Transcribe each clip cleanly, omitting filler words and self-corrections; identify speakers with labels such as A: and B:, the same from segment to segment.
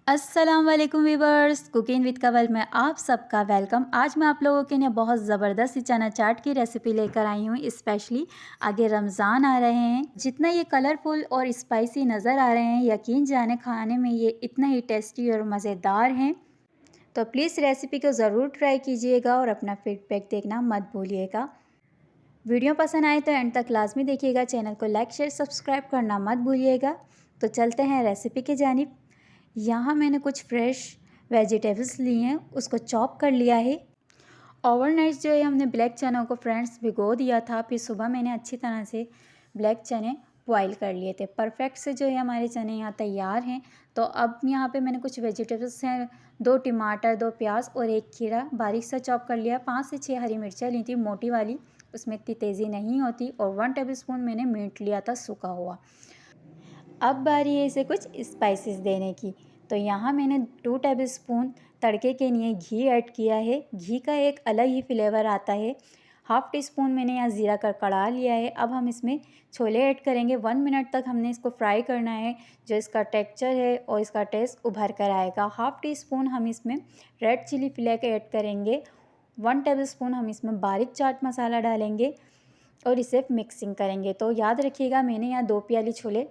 A: अस्सलाम वालेकुम viewers, cooking with कवल में आप सबका वेलकम। आज मैं आप लोगों के लिए बहुत ज़बरदस्त चना चाट की रेसिपी लेकर आई हूँ। स्पेशली आगे रमज़ान आ रहे हैं। जितना ये कलरफुल और स्पाइसी नज़र आ रहे हैं, यकीन जाने खाने में ये इतना ही टेस्टी और मज़ेदार हैं। तो प्लीज़ रेसिपी को ज़रूर ट्राई कीजिएगा और अपना फीडबैक देखना मत भूलिएगा। वीडियो पसंद आए तो एंड तक लाजमी देखिएगा। चैनल को लाइक शेयर सब्सक्राइब करना मत भूलिएगा। तो चलते हैं रेसिपी की जानिब। यहाँ मैंने कुछ फ्रेश वेजिटेबल्स लिए हैं, उसको चॉप कर लिया है। ओवरनाइट जो है हमने ब्लैक चनों को फ्रेंड्स भिगो दिया था, फिर सुबह मैंने अच्छी तरह से ब्लैक चने बॉईल कर लिए थे। परफेक्ट से जो है हमारे चने यहाँ तैयार हैं। तो अब यहाँ पे मैंने कुछ वेजिटेबल्स हैं, 2 टमाटर, 2 प्याज और 1 खीरा बारीक सा चॉप कर लिया। 5 से 6 हरी मिर्चें ली थी, मोटी वाली, उसमें इतनी तेज़ी नहीं होती। और 1 टेबलस्पून मैंने मीट लिया था सूखा हुआ। अब बारी है इसे कुछ स्पाइसेस देने की। तो यहाँ मैंने 2 टेबलस्पून तड़के के लिए घी ऐड किया है। घी का एक अलग ही फ्लेवर आता है। हाफ़ टी स्पून मैंने यहाँ ज़ीरा का कड़ा लिया है। अब हम इसमें छोले ऐड करेंगे। 1 मिनट तक हमने इसको फ्राई करना है, जो इसका टेक्सचर है और इसका टेस्ट उभर कर आएगा। हाफ़ टी स्पून हम इसमें रेड चिली फ्लेक ऐड करेंगे। 1 टेबलस्पून हम इसमें बारीक चाट मसाला डालेंगे और इसे मिक्सिंग करेंगे। तो याद रखिएगा, मैंने यहाँ 2 प्याली छोले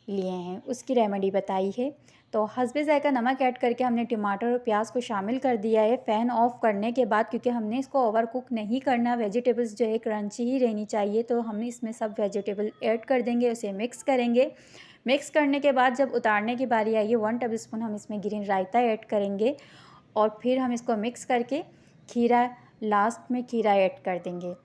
A: लिए हैं, उसकी रेमेडी बताई है। तो हस्बे ज़ायक़ा नमक ऐड करके हमने टमाटर और प्याज को शामिल कर दिया है फ़ैन ऑफ करने के बाद, क्योंकि हमने इसको ओवर कुक नहीं करना। वेजिटेबल्स जो है क्रंची ही रहनी चाहिए। तो हम इसमें सब वेजिटेबल ऐड कर देंगे, उसे मिक्स करेंगे। मिक्स करने के बाद जब उतारने की बारी आएगी, 1 टेबलस्पून हम इसमें ग्रीन रायता ऐड करेंगे और फिर हम इसको मिक्स करके खीरा, लास्ट में खीरा ऐड कर देंगे।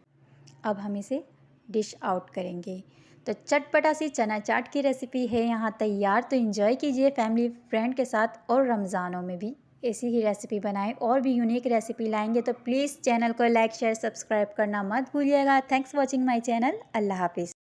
A: अब हम इसे डिश आउट करेंगे। तो चटपटा सी चना चाट की रेसिपी है यहाँ तैयार। तो एंजॉय कीजिए फैमिली फ्रेंड के साथ, और रमज़ानों में भी ऐसी ही रेसिपी बनाएं। और भी यूनिक रेसिपी लाएंगे, तो प्लीज़ चैनल को लाइक शेयर सब्सक्राइब करना मत भूलिएगा। Thanks watching my channel. अल्लाह हाफिज़।